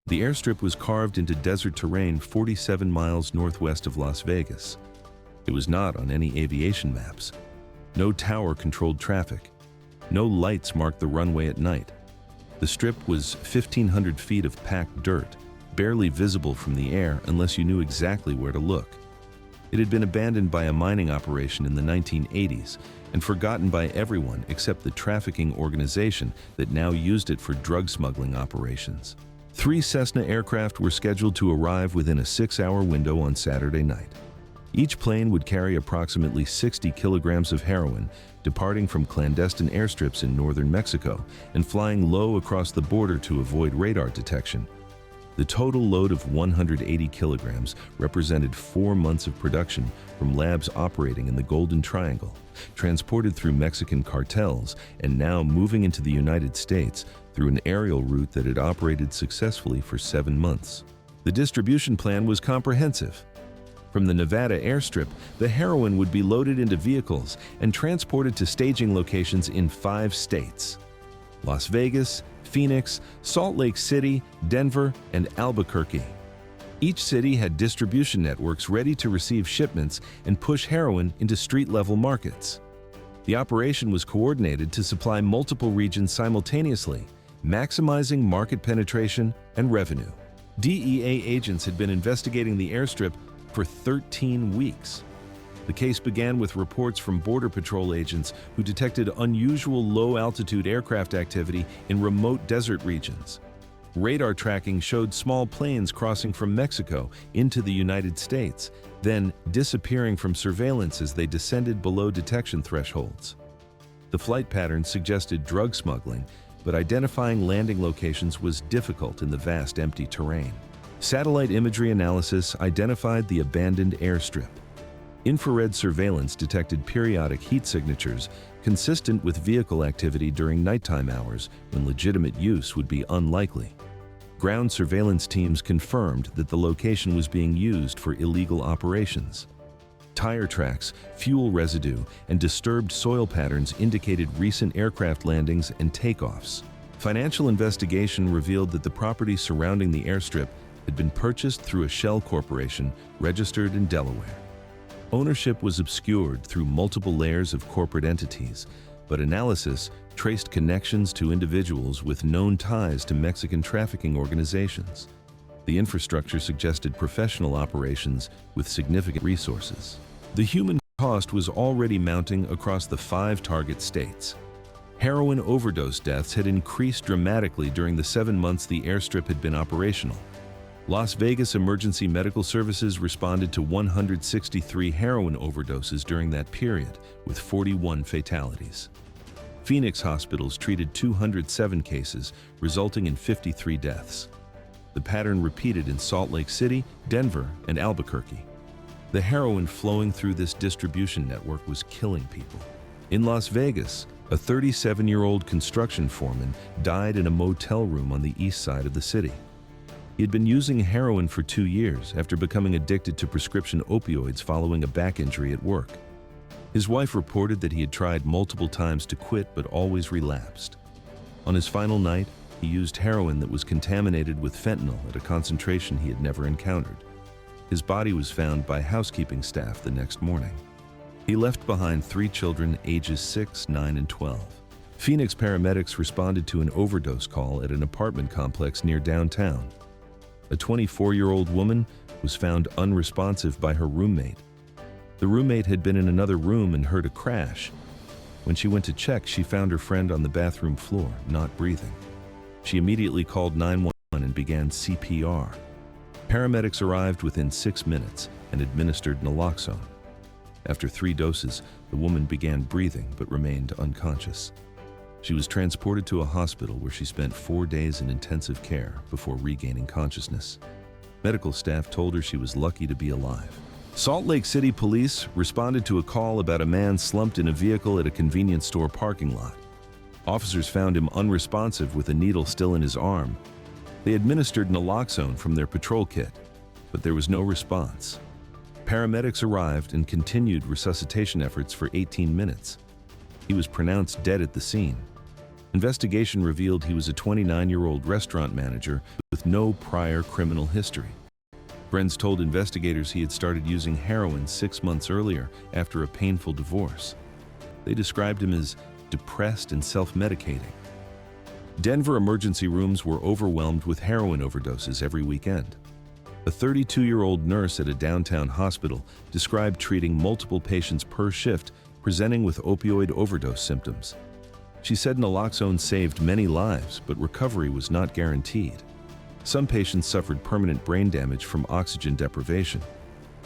The airstrip was carved into desert terrain 47 miles northwest of Las Vegas. It was not on any aviation maps. No tower controlled traffic. No lights marked the runway at night. The strip was 1,500 feet of packed dirt, barely visible from the air unless you knew exactly where to look. It had been abandoned by a mining operation in the 1980s and forgotten by everyone except the trafficking organization that now used it for drug smuggling operations. 3 Cessna aircraft were scheduled to arrive within a 6-hour window on Saturday night. Each plane would carry approximately 60 kilograms of heroin, departing from clandestine airstrips in northern Mexico and flying low across the border to avoid radar detection. The total load of 180 kilograms represented 4 months of production from labs operating in the Golden Triangle, transported through Mexican cartels and now moving into the United States through an aerial route that had operated successfully for 7 months. The distribution plan was comprehensive. From the Nevada airstrip, the heroin would be loaded into vehicles and transported to staging locations in 5 states: Las Vegas, Phoenix, Salt Lake City, Denver, and Albuquerque. Each city had distribution networks ready to receive shipments and push heroin into street-level markets. The operation was coordinated to supply multiple regions simultaneously, maximizing market penetration and revenue. DEA agents had been investigating the airstrip for 13 weeks. The case began with reports from Border Patrol agents who detected unusual low-altitude aircraft activity in remote desert regions. Radar tracking showed small planes crossing from Mexico into the United States, then disappearing from surveillance as they descended below detection thresholds. The flight pattern suggested drug smuggling, but identifying landing locations was difficult in the vast empty terrain. Satellite imagery analysis identified the abandoned airstrip. Infrared surveillance detected periodic heat signatures consistent with vehicle activity during nighttime hours when legitimate use would be unlikely. Ground surveillance teams confirmed that the location was being used for illegal operations. Tire tracks, fuel residue, and disturbed soil patterns indicated recent aircraft landings and takeoffs. Financial investigation revealed that the property surrounding the airstrip had been purchased through a shell corporation registered in Delaware. Ownership was obscured through multiple layers of corporate entities, but analysis traced connections to individuals with known ties to Mexican trafficking organizations. The infrastructure suggested professional operations with significant resources. The human cost was already mounting across the 5 target states. Heroin overdose deaths had increased dramatically during the 7 months the airstrip had been operational. Las Vegas Emergency Medical Services responded to 163 heroin overdoses during that period, with 41 fatalities. Phoenix hospitals treated 207 cases, resulting in 53 deaths. The pattern repeated in Salt Lake City, Denver, and Albuquerque. The heroin flowing through this distribution network was killing people. In Las Vegas, a 37-year-old construction foreman died in a motel room on the east side of the city. He had been using heroin for 2 years after becoming addicted to prescription opioids following a back injury at work. His wife reported that he had tried multiple times to quit but always relapsed. On his final night, he used heroin that was contaminated with fentanyl at a concentration he had never encountered. His body was found by housekeeping staff the next morning. He left behind 3 children ages 6, 9, and 12. Phoenix paramedics responded to an overdose call at an apartment complex near downtown. A 24-year-old woman was found unresponsive by her roommate. The roommate had been in another room and heard a crash. When she went to check, she found her friend on the bathroom floor, not breathing. She immediately called 911 and began CPR. Paramedics arrived within 6 minutes and administered naloxone. After 3 doses, the woman began breathing but remained unconscious. She was transported to a hospital where she spent 4 days in intensive care before regaining consciousness. Medical staff told her she was lucky to be alive. Salt Lake City police responded to a call about a man slumped in a vehicle at a convenience store parking lot. Officers found him unresponsive with a needle still in his arm. They administered naloxone from their patrol kit, but there was no response. Paramedics arrived and continued resuscitation efforts for 18 minutes. He was pronounced dead at the scene. Investigation revealed he was a 29-year-old restaurant manager with with no prior criminal history. Friends told investigators he had started using heroin 6 months earlier after a painful divorce. They described him as depressed and self-medicating. Denver emergency rooms were overwhelmed with heroin overdoses every weekend. A 32-year-old nurse at a downtown hospital described treating multiple patients per shift presenting with opioid overdose symptoms. She said naloxone saved many lives, but recovery was not guaranteed. Some patients suffered permanent brain damage from oxygen deprivation.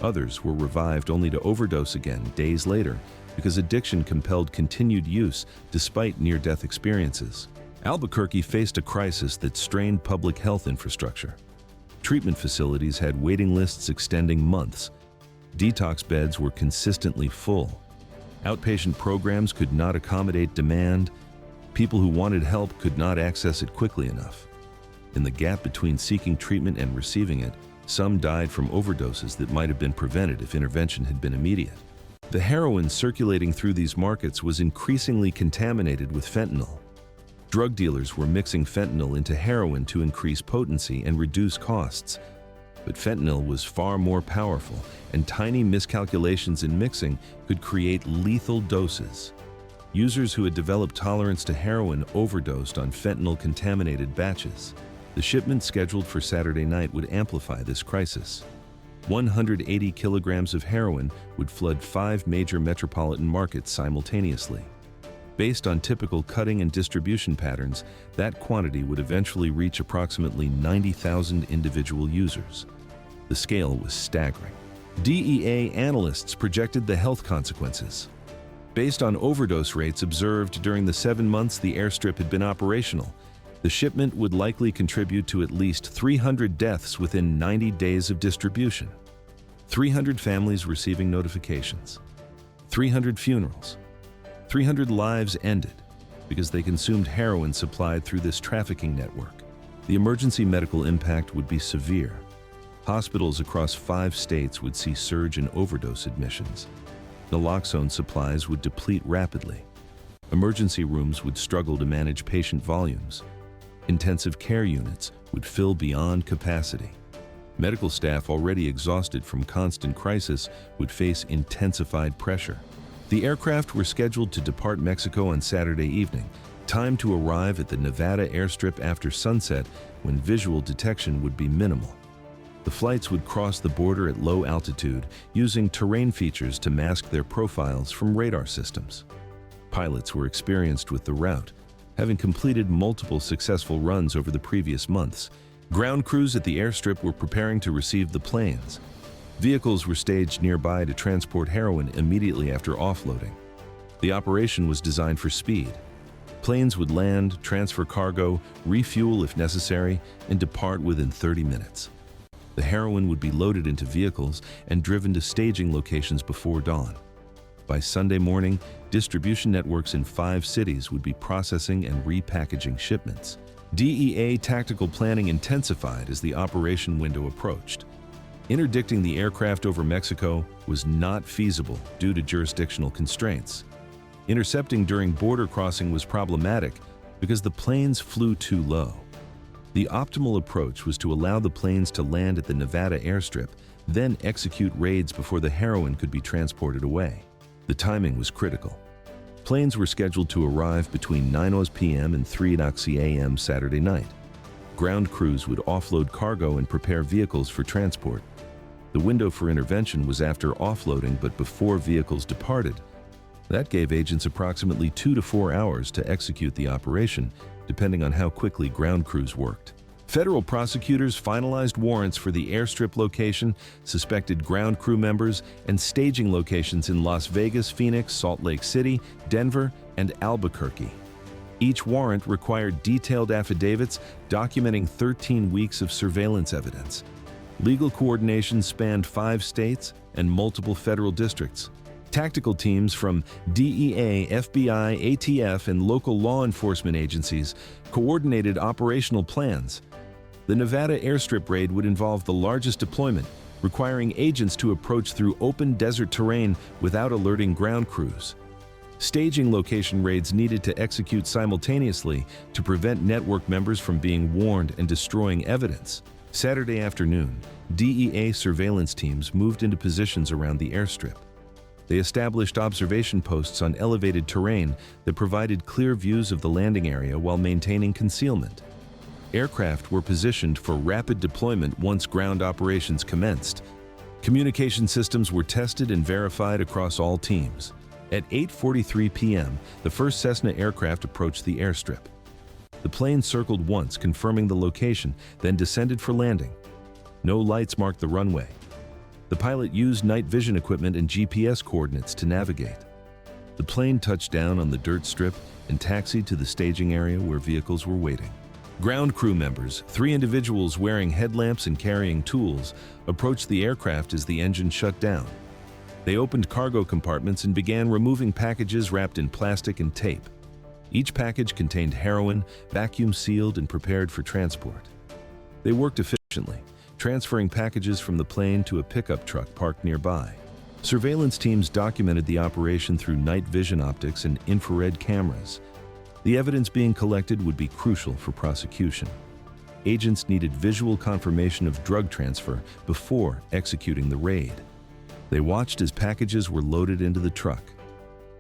Others were revived only to overdose again days later because addiction compelled continued use despite near-death experiences. Albuquerque faced a crisis that strained public health infrastructure. Treatment facilities had waiting lists extending months. Detox beds were consistently full. Outpatient programs could not accommodate demand. People who wanted help could not access it quickly enough. In the gap between seeking treatment and receiving it, some died from overdoses that might have been prevented if intervention had been immediate. The heroin circulating through these markets was increasingly contaminated with fentanyl. Drug dealers were mixing fentanyl into heroin to increase potency and reduce costs. But fentanyl was far more powerful, and tiny miscalculations in mixing could create lethal doses. Users who had developed tolerance to heroin overdosed on fentanyl-contaminated batches. The shipment scheduled for Saturday night would amplify this crisis. 180 kilograms of heroin would flood 5 major metropolitan markets simultaneously. Based on typical cutting and distribution patterns, that quantity would eventually reach approximately 90,000 individual users. The scale was staggering. DEA analysts projected the health consequences. Based on overdose rates observed during the 7 months the airstrip had been operational, the shipment would likely contribute to at least 300 deaths within 90 days of distribution. 300 families receiving notifications. 300 funerals. 300 lives ended because they consumed heroin supplied through this trafficking network. The emergency medical impact would be severe. Hospitals across 5 states would see surge in overdose admissions. Naloxone supplies would deplete rapidly. Emergency rooms would struggle to manage patient volumes. Intensive care units would fill beyond capacity. Medical staff already exhausted from constant crisis would face intensified pressure. The aircraft were scheduled to depart Mexico on Saturday evening, timed to arrive at the Nevada airstrip after sunset when visual detection would be minimal. The flights would cross the border at low altitude, using terrain features to mask their profiles from radar systems. Pilots were experienced with the route, having completed multiple successful runs over the previous months. Ground crews at the airstrip were preparing to receive the planes. Vehicles were staged nearby to transport heroin immediately after offloading. The operation was designed for speed. Planes would land, transfer cargo, refuel if necessary, and depart within 30 minutes. The heroin would be loaded into vehicles and driven to staging locations before dawn. By Sunday morning, distribution networks in 5 cities would be processing and repackaging shipments. DEA tactical planning intensified as the operation window approached. Interdicting the aircraft over Mexico was not feasible due to jurisdictional constraints. Intercepting during border crossing was problematic because the planes flew too low. The optimal approach was to allow the planes to land at the Nevada airstrip, then execute raids before the heroin could be transported away. The timing was critical. Planes were scheduled to arrive between 9 p.m. and 3 a.m. Saturday night. Ground crews would offload cargo and prepare vehicles for transport. The window for intervention was after offloading but before vehicles departed. That gave agents approximately 2 to 4 hours to execute the operation, depending on how quickly ground crews worked. Federal prosecutors finalized warrants for the airstrip location, suspected ground crew members, and staging locations in Las Vegas, Phoenix, Salt Lake City, Denver, and Albuquerque. Each warrant required detailed affidavits documenting 13 weeks of surveillance evidence. Legal coordination spanned 5 states and multiple federal districts. Tactical teams from DEA, FBI, ATF, and local law enforcement agencies coordinated operational plans. The Nevada airstrip raid would involve the largest deployment, requiring agents to approach through open desert terrain without alerting ground crews. Staging location raids needed to execute simultaneously to prevent network members from being warned and destroying evidence. Saturday afternoon, DEA surveillance teams moved into positions around the airstrip. They established observation posts on elevated terrain that provided clear views of the landing area while maintaining concealment. Aircraft were positioned for rapid deployment once ground operations commenced. Communication systems were tested and verified across all teams. At 8:43 p.m., the first Cessna aircraft approached the airstrip. The plane circled once, confirming the location, then descended for landing. No lights marked the runway. The pilot used night vision equipment and GPS coordinates to navigate. The plane touched down on the dirt strip and taxied to the staging area where vehicles were waiting. Ground crew members, 3 individuals wearing headlamps and carrying tools, approached the aircraft as the engine shut down. They opened cargo compartments and began removing packages wrapped in plastic and tape. Each package contained heroin, vacuum-sealed and prepared for transport. They worked efficiently, transferring packages from the plane to a pickup truck parked nearby. Surveillance teams documented the operation through night vision optics and infrared cameras. The evidence being collected would be crucial for prosecution. Agents needed visual confirmation of drug transfer before executing the raid. They watched as packages were loaded into the truck.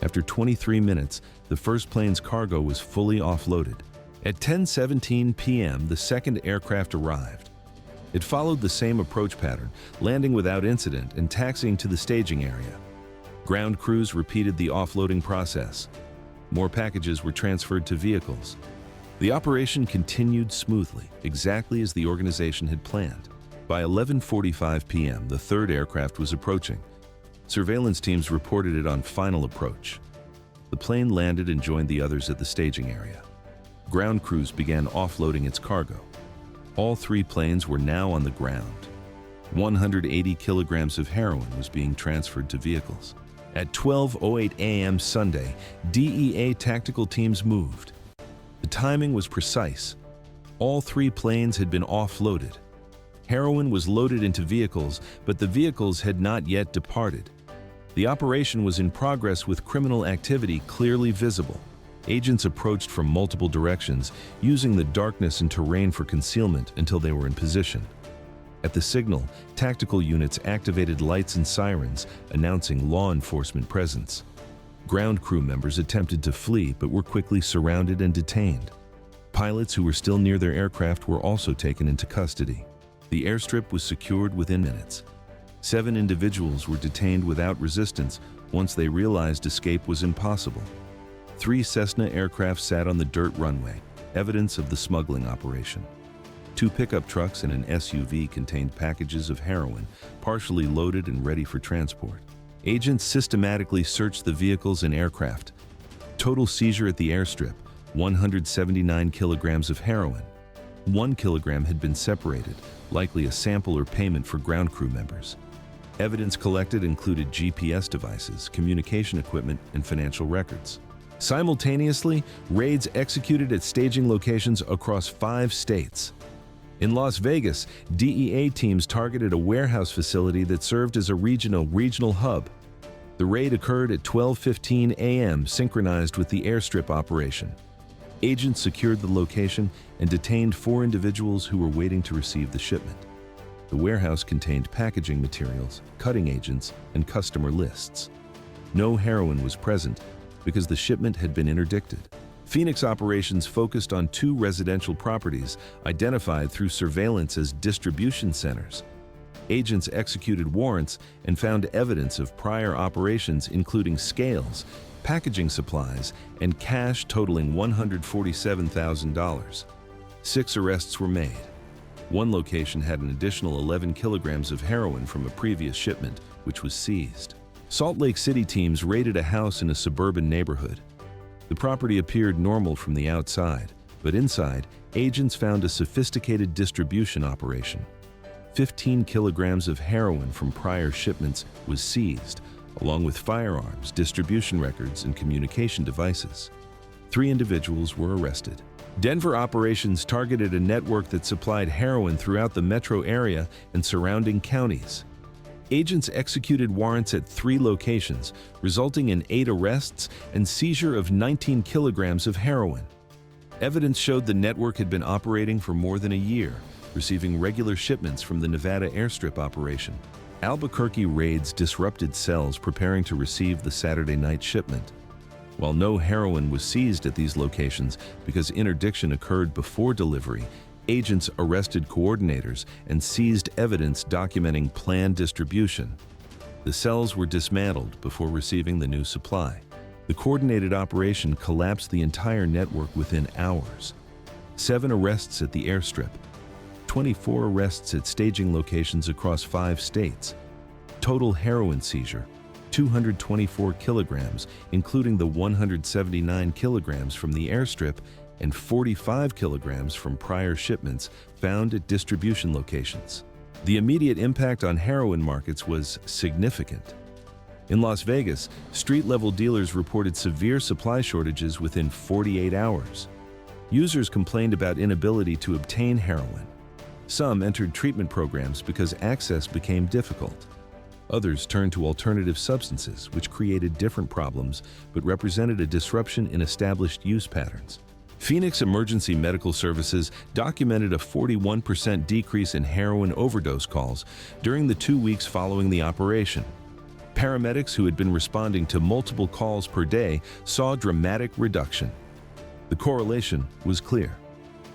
After 23 minutes, the first plane's cargo was fully offloaded. At 10:17 p.m., the second aircraft arrived. It followed the same approach pattern, landing without incident and taxiing to the staging area. Ground crews repeated the offloading process. More packages were transferred to vehicles. The operation continued smoothly, exactly as the organization had planned. By 11:45 p.m., the third aircraft was approaching. Surveillance teams reported it on final approach. The plane landed and joined the others at the staging area. Ground crews began offloading its cargo. All 3 planes were now on the ground. 180 kilograms of heroin was being transferred to vehicles. At 12:08 a.m. Sunday, DEA tactical teams moved. The timing was precise. All 3 planes had been offloaded. Heroin was loaded into vehicles, but the vehicles had not yet departed. The operation was in progress with criminal activity clearly visible. Agents approached from multiple directions, using the darkness and terrain for concealment until they were in position. At the signal, tactical units activated lights and sirens, announcing law enforcement presence. Ground crew members attempted to flee but were quickly surrounded and detained. Pilots who were still near their aircraft were also taken into custody. The airstrip was secured within minutes. 7 individuals were detained without resistance once they realized escape was impossible. 3 Cessna aircraft sat on the dirt runway, evidence of the smuggling operation. 2 pickup trucks and an SUV contained packages of heroin, partially loaded and ready for transport. Agents systematically searched the vehicles and aircraft. Total seizure at the airstrip, 179 kilograms of heroin. 1 kilogram had been separated, likely a sample or payment for ground crew members. Evidence collected included GPS devices, communication equipment, and financial records. Simultaneously, raids executed at staging locations across 5 states. In Las Vegas, DEA teams targeted a warehouse facility that served as a regional hub. The raid occurred at 12:15 a.m., synchronized with the airstrip operation. Agents secured the location and detained 4 individuals who were waiting to receive the shipment. The warehouse contained packaging materials, cutting agents, and customer lists. No heroin was present because the shipment had been interdicted. Phoenix operations focused on 2 residential properties identified through surveillance as distribution centers. Agents executed warrants and found evidence of prior operations including scales, packaging supplies, and cash totaling $147,000. 6 arrests were made. One location had an additional 11 kilograms of heroin from a previous shipment, which was seized. Salt Lake City teams raided a house in a suburban neighborhood. The property appeared normal from the outside, but inside, agents found a sophisticated distribution operation. 15 kilograms of heroin from prior shipments was seized, along with firearms, distribution records, and communication devices. 3 individuals were arrested. Denver operations targeted a network that supplied heroin throughout the metro area and surrounding counties. Agents executed warrants at 3 locations, resulting in 8 arrests and seizure of 19 kilograms of heroin. Evidence showed the network had been operating for more than a year, receiving regular shipments from the Nevada Airstrip operation. Albuquerque raids disrupted cells preparing to receive the Saturday night shipment. While no heroin was seized at these locations because interdiction occurred before delivery, agents arrested coordinators and seized evidence documenting planned distribution. The cells were dismantled before receiving the new supply. The coordinated operation collapsed the entire network within hours. 7 arrests at the Airstrip, 24 arrests at staging locations across 5 states. Total heroin seizure, 224 kilograms, including the 179 kilograms from the Airstrip and 45 kilograms from prior shipments found at distribution locations. The immediate impact on heroin markets was significant. In Las Vegas, street-level dealers reported severe supply shortages within 48 hours. Users complained about inability to obtain heroin. Some entered treatment programs because access became difficult. Others turned to alternative substances, which created different problems but represented a disruption in established use patterns. Phoenix Emergency Medical Services documented a 41% decrease in heroin overdose calls during the 2 weeks following the operation. Paramedics who had been responding to multiple calls per day saw dramatic reduction. The correlation was clear.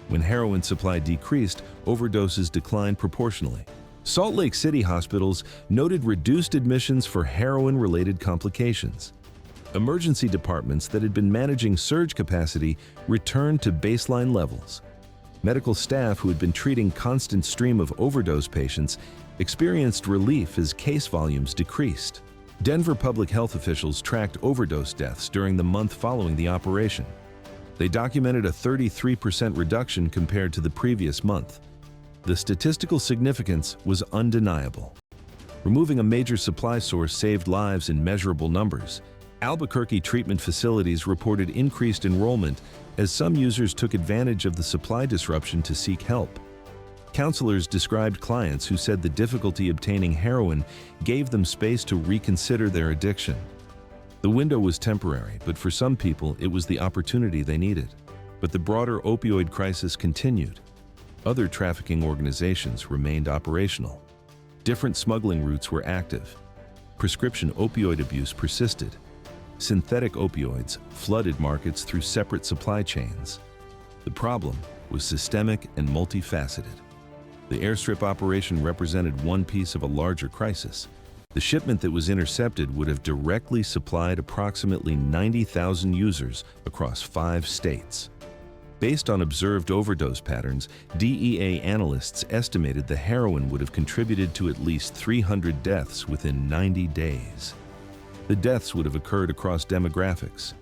When heroin supply decreased, overdoses declined proportionally. Salt Lake City hospitals noted reduced admissions for heroin-related complications. Emergency departments that had been managing surge capacity returned to baseline levels. Medical staff who had been treating constant stream of overdose patients experienced relief as case volumes decreased. Denver public health officials tracked overdose deaths during the month following the operation. They documented a 33% reduction compared to the previous month. The statistical significance was undeniable. Removing a major supply source saved lives in measurable numbers. Albuquerque treatment facilities reported increased enrollment as some users took advantage of the supply disruption to seek help. Counselors described clients who said the difficulty obtaining heroin gave them space to reconsider their addiction. The window was temporary, but for some people it was the opportunity they needed. But the broader opioid crisis continued. Other trafficking organizations remained operational. Different smuggling routes were active. Prescription opioid abuse persisted. Synthetic opioids flooded markets through separate supply chains. The problem was systemic and multifaceted. The Airstrip operation represented one piece of a larger crisis. The shipment that was intercepted would have directly supplied approximately 90,000 users across 5 states. Based on observed overdose patterns, DEA analysts estimated the heroin would have contributed to at least 300 deaths within 90 days. The deaths would have occurred across demographics.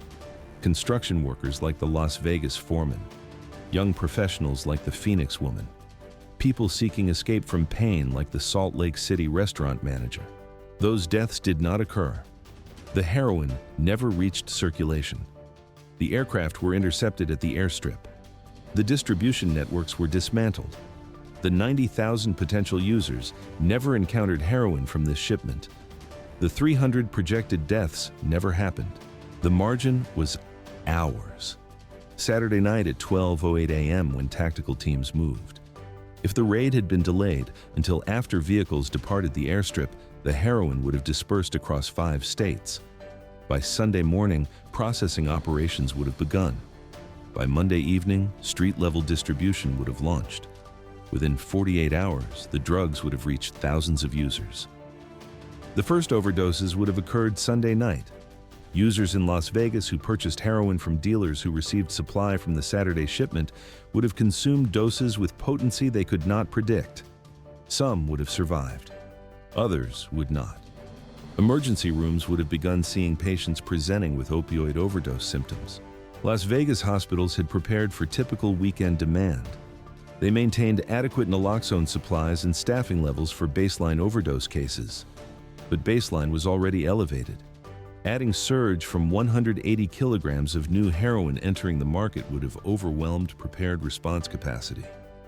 Construction workers like the Las Vegas foreman, young professionals like the Phoenix woman, people seeking escape from pain like the Salt Lake City restaurant manager. Those deaths did not occur. The heroin never reached circulation. The aircraft were intercepted at the Airstrip. The distribution networks were dismantled. The 90,000 potential users never encountered heroin from this shipment. The 300 projected deaths never happened. The margin was hours. Saturday night at 12:08 a.m. when tactical teams moved. If the raid had been delayed until after vehicles departed the Airstrip, the heroin would have dispersed across 5 states. By Sunday morning, processing operations would have begun. By Monday evening, street-level distribution would have launched. Within 48 hours, the drugs would have reached thousands of users. The first overdoses would have occurred Sunday night. Users in Las Vegas who purchased heroin from dealers who received supply from the Saturday shipment would have consumed doses with potency they could not predict. Some would have survived. Others would not. Emergency rooms would have begun seeing patients presenting with opioid overdose symptoms. Las Vegas hospitals had prepared for typical weekend demand. They maintained adequate naloxone supplies and staffing levels for baseline overdose cases. But baseline was already elevated. Adding surge from 180 kilograms of new heroin entering the market would have overwhelmed prepared response capacity.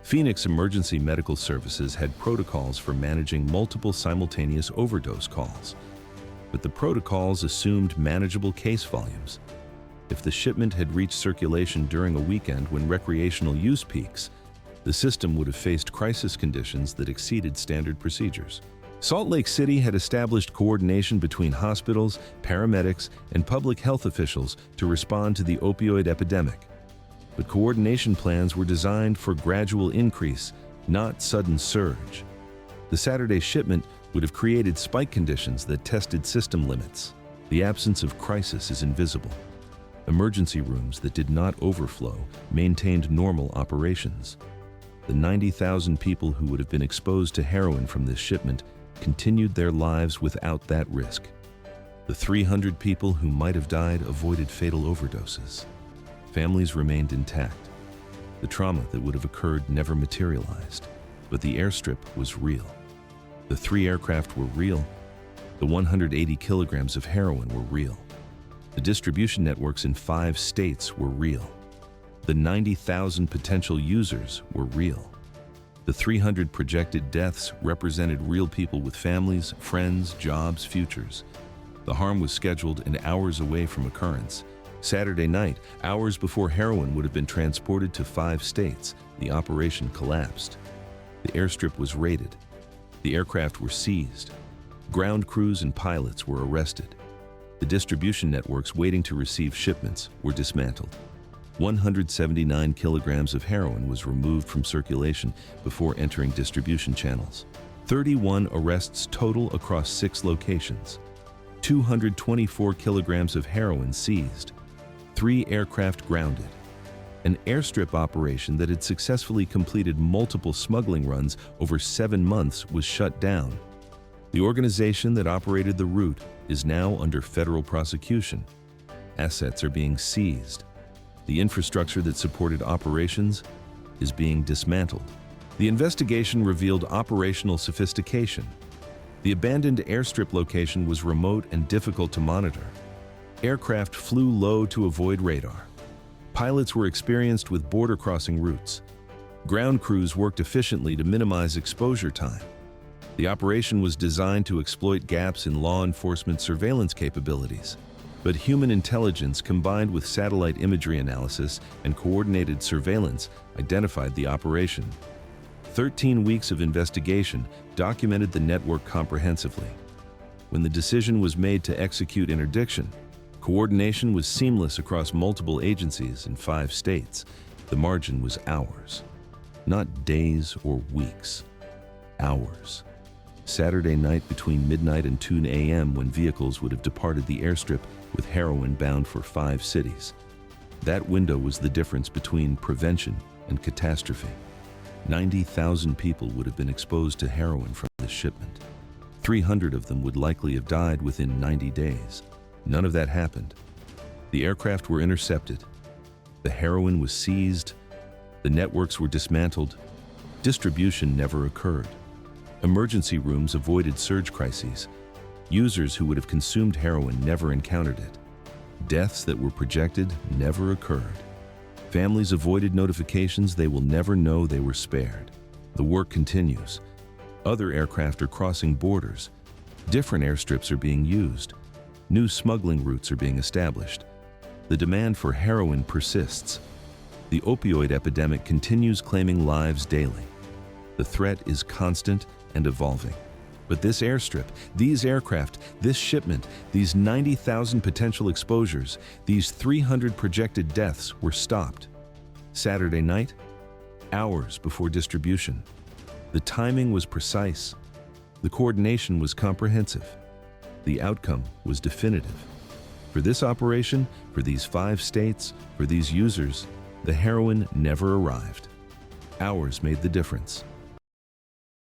Phoenix Emergency Medical Services had protocols for managing multiple simultaneous overdose calls, but the protocols assumed manageable case volumes. If the shipment had reached circulation during a weekend when recreational use peaks, the system would have faced crisis conditions that exceeded standard procedures. Salt Lake City had established coordination between hospitals, paramedics, and public health officials to respond to the opioid epidemic. But coordination plans were designed for gradual increase, not sudden surge. The Saturday shipment would have created spike conditions that tested system limits. The absence of crisis is invisible. Emergency rooms that did not overflow maintained normal operations. The 90,000 people who would have been exposed to heroin from this shipment continued their lives without that risk. The 300 people who might have died avoided fatal overdoses. Families remained intact. The trauma that would have occurred never materialized, but the airstrip was real. The 3 aircraft were real. The 180 kilograms of heroin were real. The distribution networks in 5 states were real. The 90,000 potential users were real. The 300 projected deaths represented real people with families, friends, jobs, futures. The harm was scheduled and hours away from occurrence. Saturday night, hours before heroin would have been transported to 5 states, the operation collapsed. The airstrip was raided. The aircraft were seized. Ground crews and pilots were arrested. The distribution networks waiting to receive shipments were dismantled. 179 kilograms of heroin was removed from circulation before entering distribution channels. 31 arrests total across 6 locations. 224 kilograms of heroin seized. 3 aircraft grounded. An airstrip operation that had successfully completed multiple smuggling runs over 7 months was shut down. The organization that operated the route is now under federal prosecution. Assets are being seized. The infrastructure that supported operations is being dismantled. The investigation revealed operational sophistication. The abandoned airstrip location was remote and difficult to monitor. Aircraft flew low to avoid radar. Pilots were experienced with border crossing routes. Ground crews worked efficiently to minimize exposure time. The operation was designed to exploit gaps in law enforcement surveillance capabilities. But human intelligence combined with satellite imagery analysis and coordinated surveillance identified the operation. 13 weeks of investigation documented the network comprehensively. When the decision was made to execute interdiction, coordination was seamless across multiple agencies in 5 states. The margin was hours, not days or weeks. Hours. Saturday night between midnight and 2 a.m. when vehicles would have departed the airstrip with heroin bound for 5 cities. That window was the difference between prevention and catastrophe. 90,000 people would have been exposed to heroin from this shipment. 300 of them would likely have died within 90 days. None of that happened. The aircraft were intercepted. The heroin was seized. The networks were dismantled. Distribution never occurred. Emergency rooms avoided surge crises. Users who would have consumed heroin never encountered it. Deaths that were projected never occurred. Families avoided notifications they will never know they were spared. The work continues. Other aircraft are crossing borders. Different airstrips are being used. New smuggling routes are being established. The demand for heroin persists. The opioid epidemic continues claiming lives daily. The threat is constant and evolving. But this airstrip, these aircraft, this shipment, these 90,000 potential exposures, these 300 projected deaths were stopped. Saturday night, hours before distribution. The timing was precise. The coordination was comprehensive. The outcome was definitive. For this operation, for these 5 states, for these users, the heroin never arrived. Hours made the difference.